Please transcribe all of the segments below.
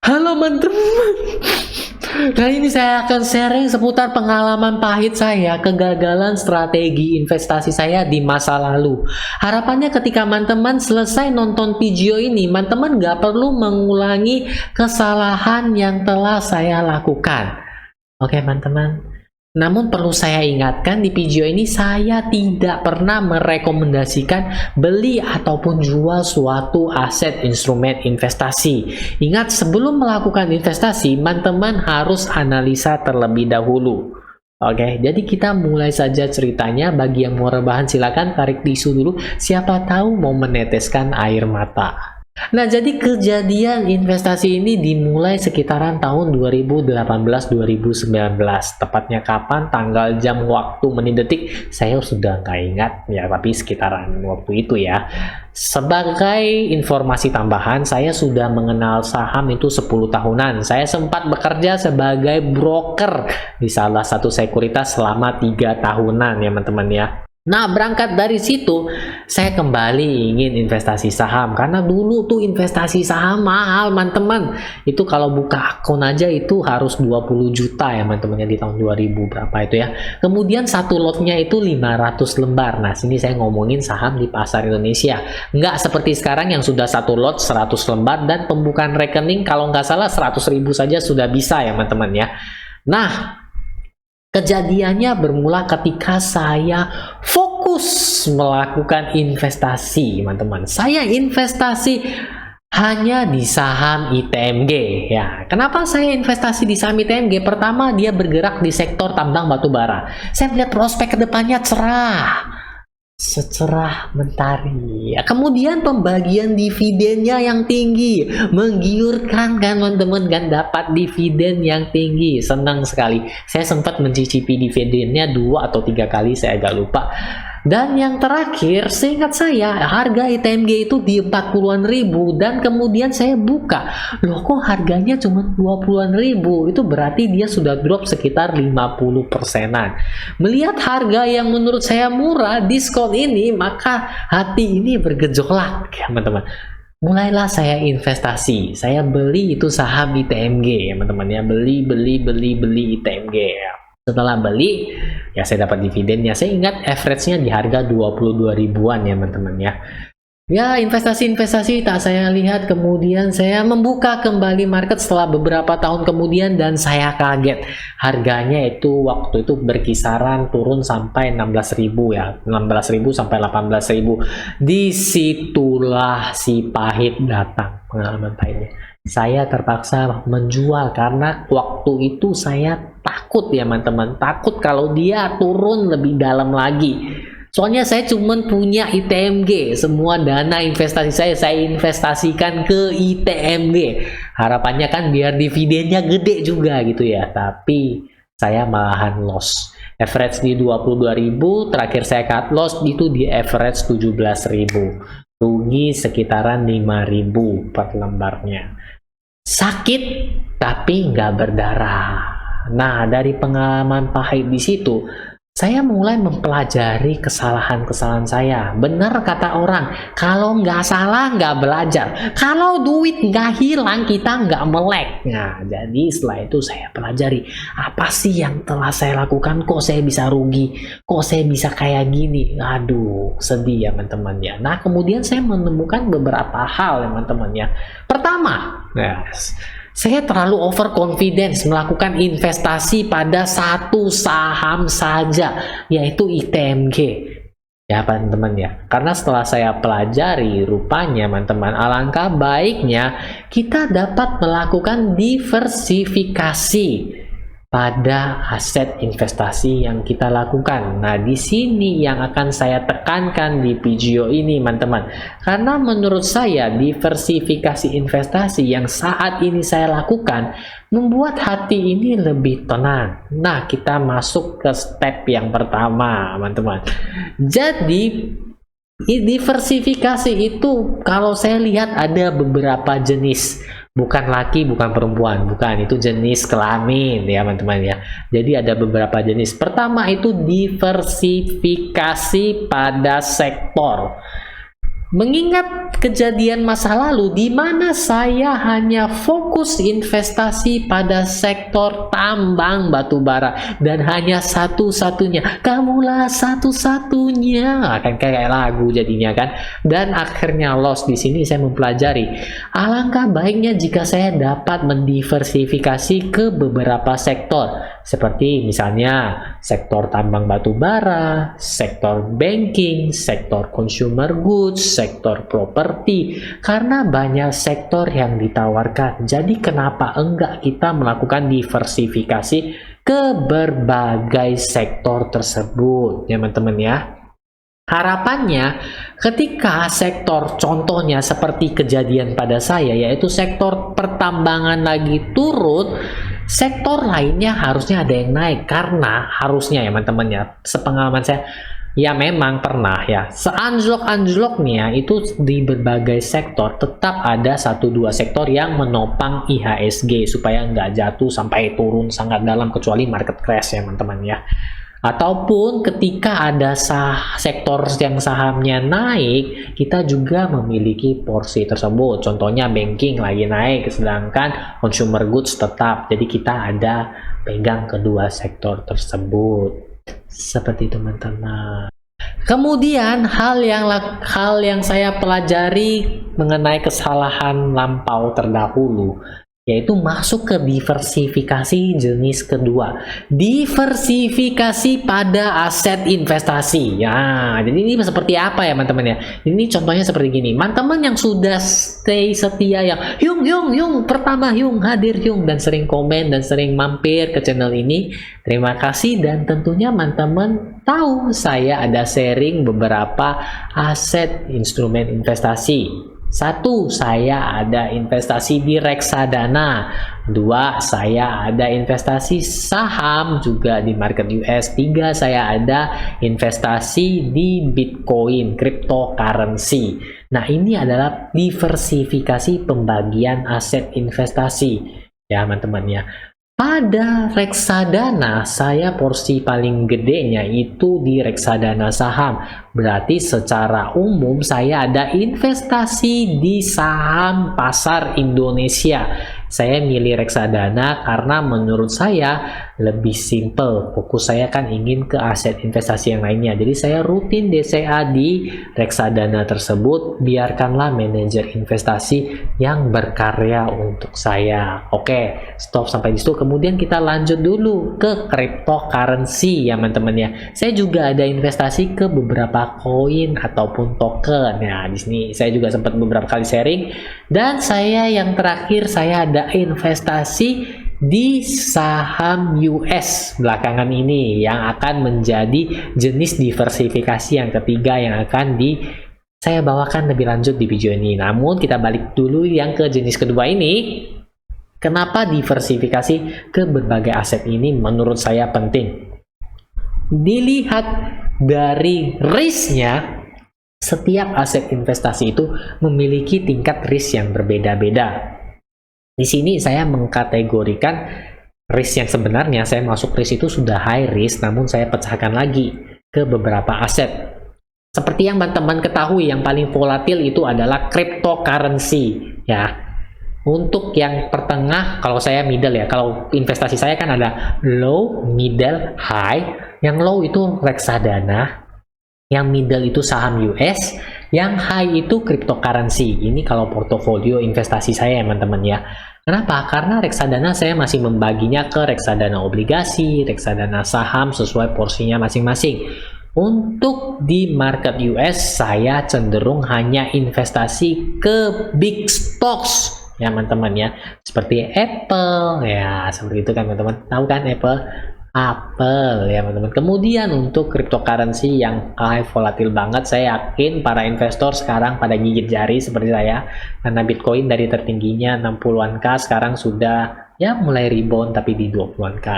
Halo teman-teman. Kali ini saya akan sharing seputar pengalaman pahit saya, kegagalan strategi investasi saya di masa lalu. Harapannya ketika teman-teman selesai nonton video ini, teman-teman nggak perlu mengulangi kesalahan yang telah saya lakukan. Oke, teman-teman. Namun perlu saya ingatkan, di video ini saya tidak pernah merekomendasikan beli ataupun jual suatu aset instrumen investasi. Ingat, sebelum melakukan investasi, teman-teman harus analisa terlebih dahulu. Oke, jadi kita mulai saja ceritanya. Bagi yang mau rebahan silakan tarik tisu dulu, siapa tahu mau meneteskan air mata. Nah, jadi kejadian investasi ini dimulai sekitaran tahun 2018-2019. Tepatnya kapan, tanggal, jam, waktu, menit, detik, saya sudah nggak ingat ya, tapi sekitaran waktu itu ya. Sebagai informasi tambahan, saya sudah mengenal saham itu 10 tahunan. Saya sempat bekerja sebagai broker di salah satu sekuritas selama 3 tahunan ya teman-teman ya. Nah, berangkat dari situ, saya kembali ingin investasi saham. Karena dulu tuh investasi saham mahal, teman-teman. Itu kalau buka akun aja itu harus 20 juta ya, teman-teman, di tahun 2000 berapa itu ya. Kemudian satu lotnya itu 500 lembar. Nah, sini saya ngomongin saham di pasar Indonesia. Nggak seperti sekarang yang sudah satu lot 100 lembar dan pembukaan rekening kalau nggak salah 100.000 saja sudah bisa ya, teman-teman ya. Nah, kejadiannya bermula ketika saya fokus melakukan investasi, teman-teman. Saya investasi hanya di saham ITMG ya. Kenapa saya investasi di saham ITMG? Pertama, dia bergerak di sektor tambang batu bara. Saya melihat prospek kedepannya cerah, secerah mentari. Kemudian pembagian dividennya yang tinggi, menggiurkan kan teman-teman, kan dapat dividen yang tinggi, senang sekali. Saya sempat mencicipi dividennya 2 atau 3 kali, saya agak lupa. Dan yang terakhir, seingat saya, harga ITMG itu di 40-an ribu, dan kemudian saya buka, loh kok harganya cuma 20-an ribu, itu berarti dia sudah drop sekitar 50%-an. Melihat harga yang menurut saya murah, diskon ini, maka hati ini bergejolak, ya teman-teman. Mulailah saya investasi, saya beli itu saham ITMG, ya teman-teman ya, beli ITMG ya. Setelah beli, ya saya dapat dividennya. Saya ingat average-nya di harga 22 ribuan ya teman-teman ya. Ya, investasi-investasi tak saya lihat, kemudian saya membuka kembali market setelah beberapa tahun kemudian dan saya kaget. Harganya itu waktu itu berkisaran turun sampai 16.000 ya. 16.000 sampai 18.000. Disitulah si pahit datang, pengalaman pahitnya. Saya terpaksa menjual karena waktu itu saya takut ya teman-teman, takut kalau dia turun lebih dalam lagi. Soalnya saya cuma punya ITMG, semua dana investasi saya investasikan ke ITMG. Harapannya kan biar dividennya gede juga gitu ya, tapi saya malahan loss. Average di 22.000, terakhir saya cut loss itu di average 17.000. Rugi sekitaran 5.000 per lembarnya. Sakit tapi nggak berdarah. Nah, dari pengalaman pahit di situ, saya mulai mempelajari kesalahan-kesalahan saya. Benar kata orang, kalau nggak salah nggak belajar. Kalau duit nggak hilang, kita nggak melek. Nah, jadi setelah itu saya pelajari, apa sih yang telah saya lakukan? Kok saya bisa rugi? Kok saya bisa kayak gini? Aduh, sedih ya teman-teman ya. Nah, kemudian saya menemukan beberapa hal ya teman-teman ya. Pertama, saya terlalu overconfidence melakukan investasi pada satu saham saja, yaitu ITMG. Ya teman-teman ya, karena setelah saya pelajari rupanya teman-teman, alangkah baiknya kita dapat melakukan diversifikasi pada aset investasi yang kita lakukan. Nah, di sini yang akan saya tekankan di video ini, teman-teman. Karena menurut saya diversifikasi investasi yang saat ini saya lakukan membuat hati ini lebih tenang. Nah, kita masuk ke step yang pertama, teman-teman. Jadi, diversifikasi itu kalau saya lihat ada beberapa jenis. Bukan laki, bukan perempuan, bukan, itu jenis kelamin ya teman-teman ya. Jadi ada beberapa jenis. Pertama itu diversifikasi pada sektor. Mengingat kejadian masa lalu di mana saya hanya fokus investasi pada sektor tambang batu bara dan hanya satu-satunya, kamulah satu-satunya, akan kayak lagu jadinya kan. Dan akhirnya loss. Di sini saya mempelajari alangkah baiknya jika saya dapat mendiversifikasi ke beberapa sektor, seperti misalnya sektor tambang batu bara, sektor banking, sektor consumer goods, sektor properti, karena banyak sektor yang ditawarkan. Jadi kenapa enggak kita melakukan diversifikasi ke berbagai sektor tersebut, ya teman-teman ya. Harapannya ketika sektor contohnya seperti kejadian pada saya, yaitu sektor pertambangan lagi turun, sektor lainnya harusnya ada yang naik, karena harusnya ya teman-teman ya, sepengalaman saya ya memang pernah ya seanjlok-anjloknya itu di berbagai sektor tetap ada 1-2 sektor yang menopang IHSG supaya nggak jatuh sampai turun sangat dalam, kecuali market crash ya teman-teman ya. Ataupun ketika ada sektor yang sahamnya naik, kita juga memiliki porsi tersebut. Contohnya banking lagi naik, sedangkan consumer goods tetap. Jadi kita ada pegang kedua sektor tersebut. Seperti itu teman-teman. Kemudian hal yang saya pelajari mengenai kesalahan lampau terdahulu, yaitu masuk ke diversifikasi jenis kedua, diversifikasi pada aset investasi. Ya, jadi ini seperti apa ya teman-teman ya? Ini contohnya seperti gini. Teman-teman yang sudah stay setia, yang Yung pertama Yung hadir Yung, dan sering komen dan sering mampir ke channel ini, terima kasih. Dan tentunya teman-teman tahu saya ada sharing beberapa aset instrumen investasi. 1, saya ada investasi di reksadana. 2, saya ada investasi saham juga di market US. 3, saya ada investasi di Bitcoin, cryptocurrency. Nah, ini adalah diversifikasi pembagian aset investasi ya teman-teman ya. Pada reksadana, saya porsi paling gedenya itu di reksadana saham. Berarti secara umum saya ada investasi di saham pasar Indonesia. Saya milih reksadana karena menurut saya lebih simple. Fokus saya kan ingin ke aset investasi yang lainnya. Jadi saya rutin DCA di reksadana tersebut. Biarkanlah manajer investasi yang berkarya untuk saya. Oke, stop sampai di situ. Kemudian kita lanjut dulu ke cryptocurrency ya teman-teman ya. Saya juga ada investasi ke beberapa koin ataupun token. Nah, di sini saya juga sempat beberapa kali sharing. Dan saya yang terakhir, saya ada investasi di saham US belakangan ini yang akan menjadi jenis diversifikasi yang ketiga yang akan saya bawakan lebih lanjut di video ini. Namun kita balik dulu yang ke jenis kedua ini. Kenapa diversifikasi ke berbagai aset ini menurut saya penting? Dilihat dari risknya, setiap aset investasi itu memiliki tingkat risk yang berbeda-beda. Di sini saya mengkategorikan risk yang sebenarnya saya masuk risk itu sudah high risk, namun saya pecahkan lagi ke beberapa aset. Seperti yang teman-teman ketahui, yang paling volatil itu adalah cryptocurrency ya. Untuk yang pertengah, kalau saya middle ya, kalau investasi saya kan ada low, middle, high. Yang low itu reksadana, yang middle itu saham US, yang high itu cryptocurrency. Ini kalau portofolio investasi saya teman-teman ya. Kenapa? Karena reksadana saya masih membaginya ke reksadana obligasi, reksadana saham sesuai porsinya masing-masing. Untuk di market US, saya cenderung hanya investasi ke big stocks ya teman-teman ya, seperti Apple ya, seperti itu kan teman-teman. Tahu kan Apple ya teman-teman. Kemudian untuk cryptocurrency yang high volatil banget, saya yakin para investor sekarang pada gigit jari seperti saya, karena Bitcoin dari tertingginya 60-an K sekarang sudah ya mulai rebound tapi di 20-an K.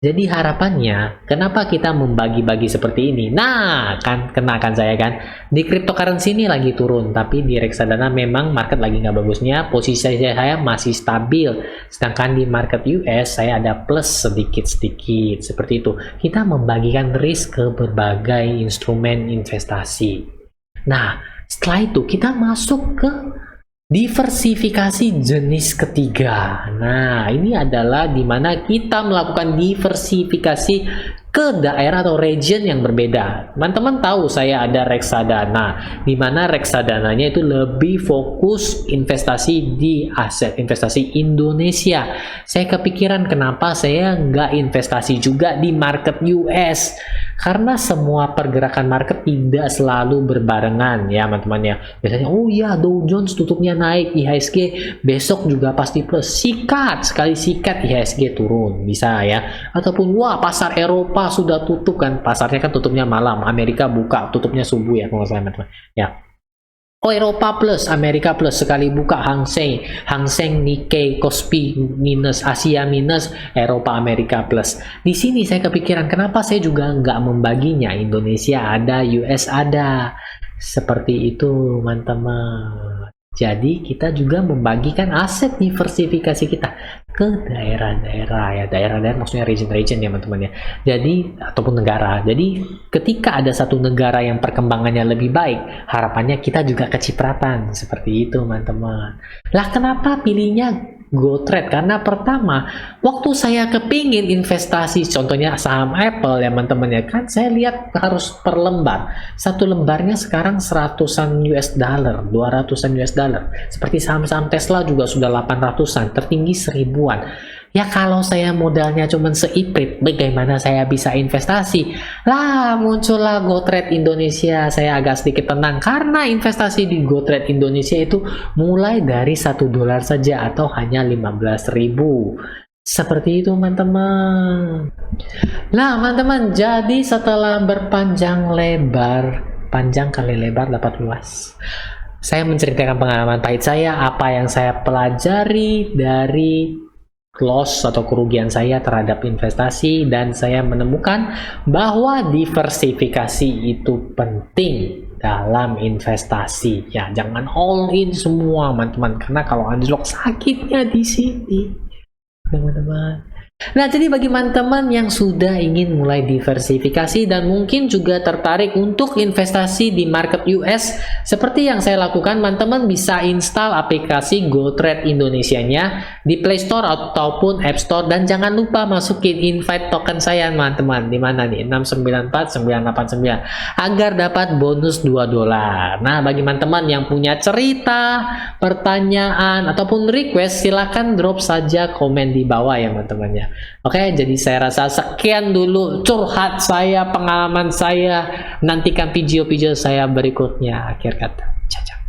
Jadi harapannya, kenapa kita membagi-bagi seperti ini? Nah, kenakan saya kan, di cryptocurrency ini lagi turun, tapi di reksadana memang market lagi nggak bagusnya, posisi saya masih stabil. Sedangkan di market US, saya ada plus sedikit-sedikit, seperti itu. Kita membagikan risk ke berbagai instrumen investasi. Nah, Setelah itu kita masuk ke diversifikasi jenis ketiga. Nah, ini adalah dimana kita melakukan diversifikasi ke daerah atau region yang berbeda. Teman-teman tahu saya ada reksadana, di mana reksadananya itu lebih fokus investasi di aset investasi Indonesia. Saya kepikiran kenapa saya nggak investasi juga di market US, karena semua pergerakan market tidak selalu berbarengan ya teman-teman ya. Biasanya oh ya Dow Jones tutupnya naik, IHSG besok juga pasti plus, sikat sekali sikat IHSG turun bisa ya. Ataupun wah pasar Eropa sudah tutup kan, pasarnya kan tutupnya malam, Amerika buka tutupnya subuh ya kalau nggak salah teman-teman ya. Oh Eropa plus, Amerika plus, sekali buka Hang Seng, Nikkei, Kospi minus, Asia minus, Eropa Amerika plus. Di sini saya kepikiran kenapa saya juga nggak membaginya, Indonesia ada, US ada, seperti itu teman-teman. Jadi kita juga membagikan aset diversifikasi kita ke daerah-daerah ya, daerah-daerah maksudnya region-region ya teman-teman ya. Jadi ataupun negara. Jadi ketika ada satu negara yang perkembangannya lebih baik, harapannya kita juga kecipratan seperti itu teman-teman. Lah kenapa pilihnya GoTrade? Karena pertama, waktu saya kepingin investasi, contohnya saham Apple ya teman-teman ya, kan saya lihat harus per lembar. Satu lembarnya sekarang 100-an US dollar, 200-an US dollar. Seperti saham-saham Tesla juga sudah 800-an, tertinggi 1000-an. Ya kalau saya modalnya cuma seiprit, bagaimana saya bisa investasi? Lah muncullah GoTrade Indonesia. Saya agak sedikit tenang karena investasi di GoTrade Indonesia itu mulai dari $1 saja atau hanya 15.000. Seperti itu teman-teman. Nah teman-teman, jadi setelah berpanjang lebar, panjang kali lebar dapat luas, saya menceritakan pengalaman pahit saya, apa yang saya pelajari dari loss atau kerugian saya terhadap investasi, dan saya menemukan bahwa diversifikasi itu penting dalam investasi ya. Jangan all in semua teman-teman, karena kalau anjlok sakitnya di sini teman-teman. Nah, jadi bagi teman-teman yang sudah ingin mulai diversifikasi dan mungkin juga tertarik untuk investasi di market US, seperti yang saya lakukan, teman-teman bisa install aplikasi GoTrade Indonesianya di Play Store ataupun App Store, dan jangan lupa masukin invite token saya teman-teman, di mana nih 694989 agar dapat bonus $2. Nah, bagi teman-teman yang punya cerita, pertanyaan ataupun request, silahkan drop saja komen di bawah ya teman-teman ya. Oke, jadi saya rasa sekian dulu curhat saya, pengalaman saya. Nantikan video-video saya berikutnya. Akhir kata, ciao.